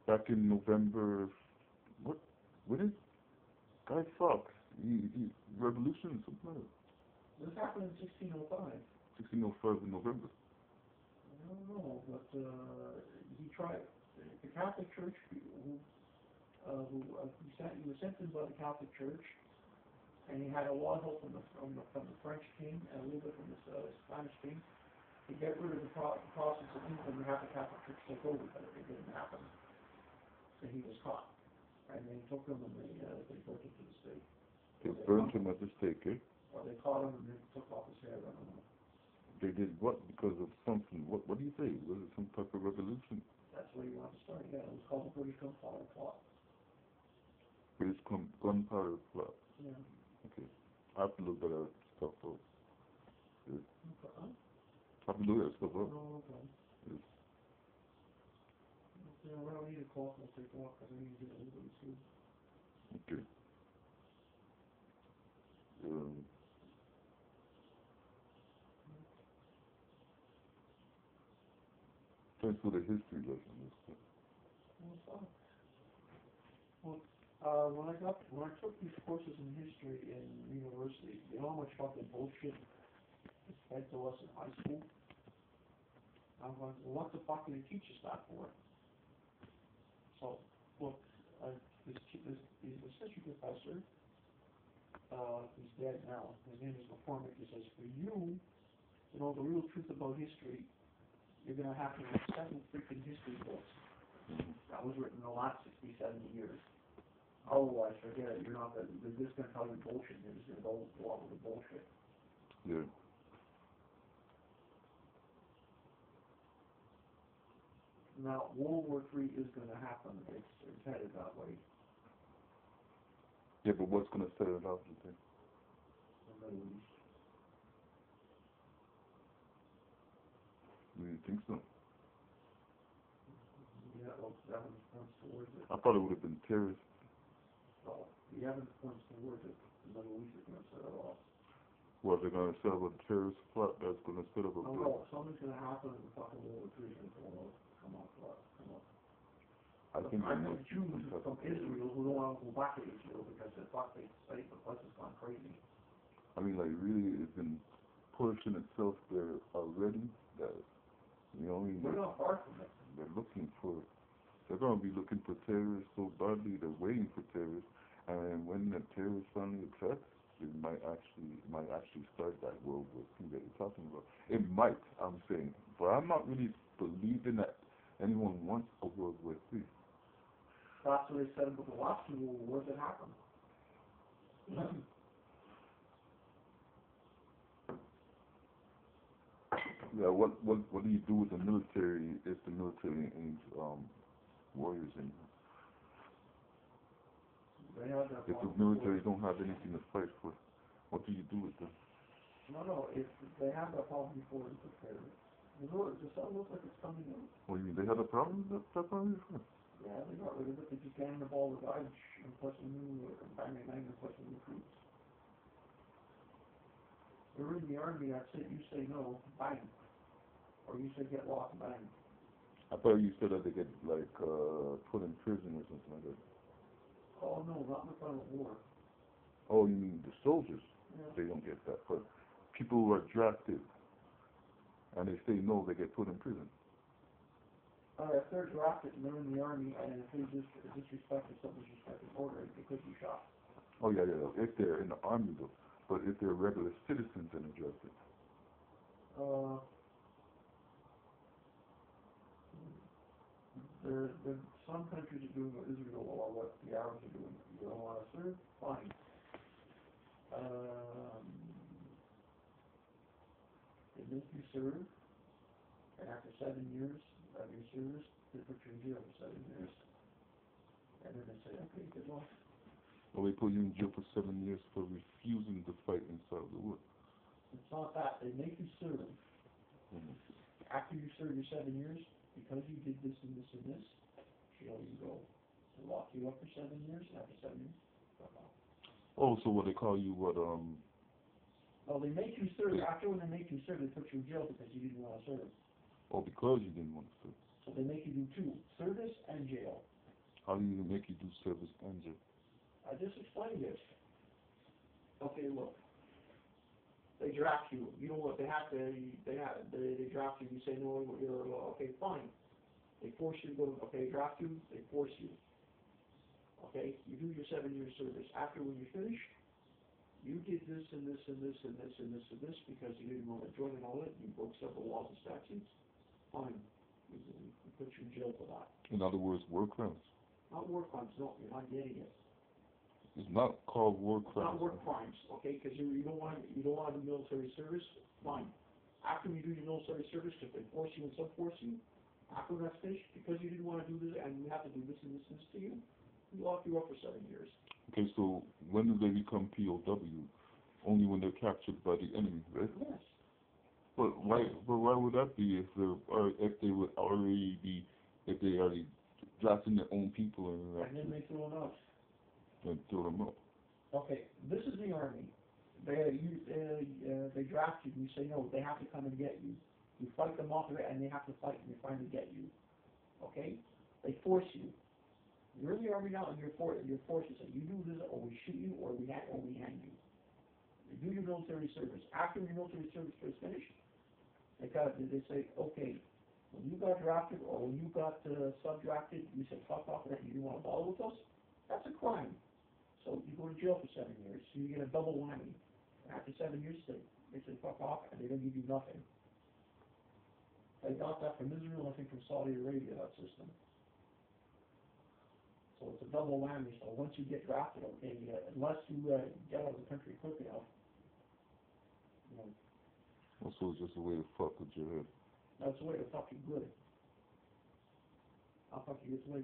back in November, what, when is Guy Fawkes? Revolution, something like that. This happened in 1605. 1605 in November. I don't know, but he tried. The Catholic Church, he was sent in by the Catholic Church, and he had a lot of help from the French king and a little bit from the Spanish king to get rid of the Protestants of England and have the Catholic Church take over, but it didn't happen. So he was caught, and they took him and they brought him to the stake. They burned him at the stake, eh? Or they caught him and they took off his head. I don't know. They did what? Because of something. What do you say? Was it some type of revolution? That's where you want to start. Yeah, it was called the British Gunpowder Plot. British gunpowder plot. Yeah. Okay. I have to look that up stuff up. Yes. Okay. I have to look that stuff up. No, okay. Yes. Yeah, we don't need a clock. We'll take a walk because I need to get a little bit of food. Okay. Thanks for the history lesson. Well, when I took these courses in history in university, you know how much fucking bullshit is fed to us in high school? I'm going, well, what the fuck do they teach us that for? So, look, this history professor, he's dead now. His name is McCormick. He says, for you to know the real truth about history, you're going to have to read 7 freaking history books. That was written in the last 60, 70 years. Otherwise, forget it. You're not going to, they're just going to tell you bullshit. You're just going to go along with the bullshit. Yeah. Now, World War III is going to happen. It's headed that way. Yeah, but what's going to set it off, you think? The Middle East. Do you think so? Yeah, well, the evidence points towards it. I thought it would have been terrorists. Well, the evidence points towards it. The Middle East is going to set it off. Well, they're going to set up a terrorist plot that's going to set up a... No, something's going to happen in the fucking World War III is going to come up. I think the Jews from Israel who don't want to go back to Israel because they thought they say the place has gone crazy. I mean, like, really, it's been pushing itself there already. That, you know, We're not far from it. they're looking for... They're going to be looking for terrorists so badly. They're waiting for terrorists. And when the terrorists finally attacks, it might actually start that World War II that you're talking about. It might, I'm saying. But I'm not really believing that anyone wants a World War III. That's what they said about the last two World Wars that happened. Yeah, what do you do with the military if the military ain't warriors anymore? If the military don't have anything to fight for, what do you do with them? No, if they have that problem before it's prepared. The sun looks like it's coming in. What do you mean, they had a problem with that problem before? Yeah, they got rid of it. They just ganged up all the guys and put some new, banging and put some new troops. You're in the army, that's it. You say no, bang. Or you say get lost, bang. I thought you said that they get, like, put in prison or something like that. Oh, no, not in the front of war. Oh, you mean the soldiers? Yeah. They don't get that. But people who are drafted and they say no, they get put in prison. If they're drafted and they're in the army and if they disrespected some disrespected order, they could be shot. Oh, yeah. If they're in the army, though. But if they're regular citizens and they're drafted. Some countries are doing what Israel or what the Arabs are doing. You don't want to serve? Fine. They make you serve, and after 7 years of your service, they put you in jail for 7 years. And then they say, okay, good luck. Well, they put you in jail for 7 years for refusing to fight inside the war. It's not that. They make you serve. Mm-hmm. After you serve your 7 years, because you did this and this and this, jail you go. They lock you up for 7 years, and after 7 years, come out. Oh, so what they call you, what, Well, they make you serve. After when they make you serve, they put you in jail because you didn't want to serve. Oh, because you didn't want to serve. So they make you do 2, service and jail. How do you make you do service enter? I just explained this. Okay, look. They draft you. You know what? They draft you. You say no. You're okay. Fine. They force you to go. Okay, draft you. They force you. Okay, you do your 7 years service. After when you finish, you did this and this and this and this and this and this because you didn't want to join and all that. You broke several laws and statutes. Fine. We put you in jail for that. In other words, war crimes. Not war crimes. No, you're not getting it. It's not called war It's crimes. not war crimes, okay? Because you don't want to do military service. Fine. After you do your military service, if they force you and subforce you, after that's finished, because you didn't want to do this and you have to do this and this and this to you, we lock you up for 7 years. Okay, so when do they become POW? Only when they're captured by the enemy, right? Yes. But why? But why would that be if they would already be if they already drafting their own people And then they throw them out. and throw them up? Okay, this is the army. They draft you. You say no. They have to come and get you. You fight them off of it, and they have to fight and they finally get you. Okay? They force you. You're in the army now, and your forces say you do this, or we shoot you, or we hang you. You do your military service. After your military service is finished, they say, okay, when you got drafted or when you got sub-drafted, you said fuck off that you didn't want to bother with us. That's a crime. So you go to jail for 7 years. So you get a double whammy. After 7 years, they say fuck off, and they don't give you nothing. They got that from Israel, I think from Saudi Arabia, that system. So it's a double whammy. So once you get drafted, okay, unless you get out of the country quick enough, you know, Also, it's just a way to fuck with your head. that's the way to fuck you good. I'll fuck you this way.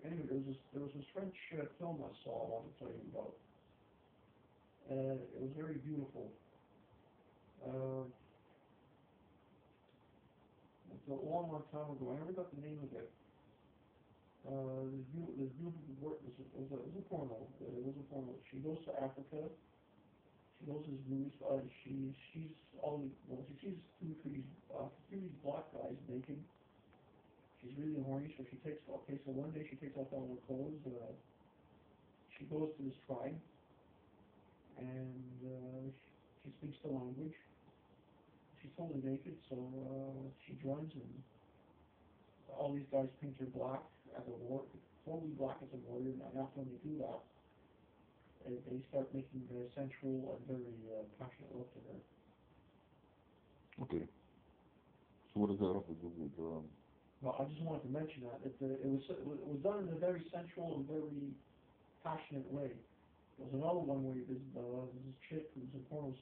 Anyway, there was this French film I saw I want to tell you about. It was very beautiful. It's a long, long time ago. I never got the name of it. This beautiful work. It was a porno. It was a porno. She goes to Africa. She goes to this news. She's all. Well, she sees three black guys naked. She's really horny, so she takes. Okay, so one day she takes off all her clothes. She goes to this tribe, and she speaks the language. She's totally naked, so she joins, and all these guys paint her black as a warrior, totally black as a warrior. And after when they do that, they start making a sensual and very passionate love to her. Okay. So what does that have to do with Well, I just wanted to mention that it was done in a very sensual and very passionate way. There was another one where there's this chick who's a porno.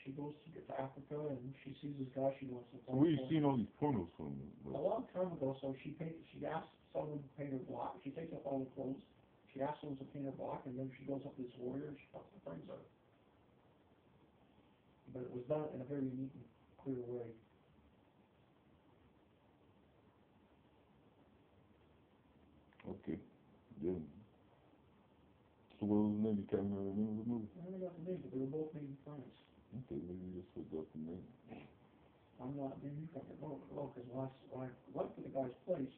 She goes to get to Africa and she sees this guy she wants to. So where you seen all these pornos from? A long time ago, so she asked someone to paint her black. She takes off all the clothes. She asks someone to paint her black, and then she goes up to this warrior and she fucks the brains out. But it was done in a very neat and clear way. Okay. Yeah. So what was the name? You can't remember the name of the movie? I never got the name, but they were both made in France. Okay, maybe you just forgot the name. I'm not, maybe you can't remember. Well, because when I went to the guy's place,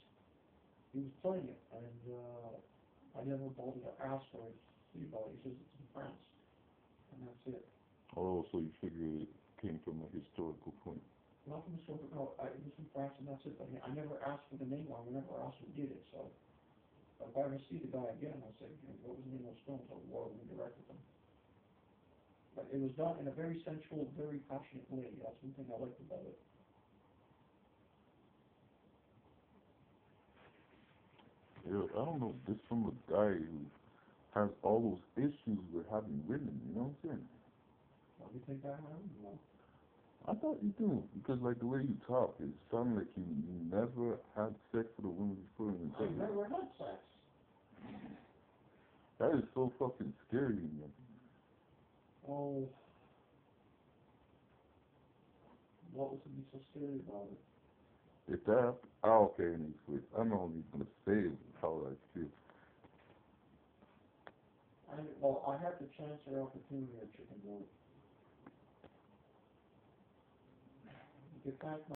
he was playing it, and I never bothered to ask or see about it. He says it's in France, and that's it. Oh, so you figure it came from a historical point. Not from the store, but no, it was in France, and that's it. But I never asked for the name, or I never asked who did it, so if I ever see the guy again, I'll say, what was the name of those films, or what we directed them. But it was done in a very sensual, very passionate way. That's one thing I liked about it. Yeah, I don't know. This from a guy who has all those issues with having women. You know what I'm saying? What do you think I have? No. I thought you do because like the way you talk, it sounded like you never had sex with a woman before. I never had sex. That is so fucking scary, man. Oh, what was to be so scary about it? If that, okay, anyway, I'm only gonna say how I feel. I had the chance or opportunity at Chicken Boy. Get back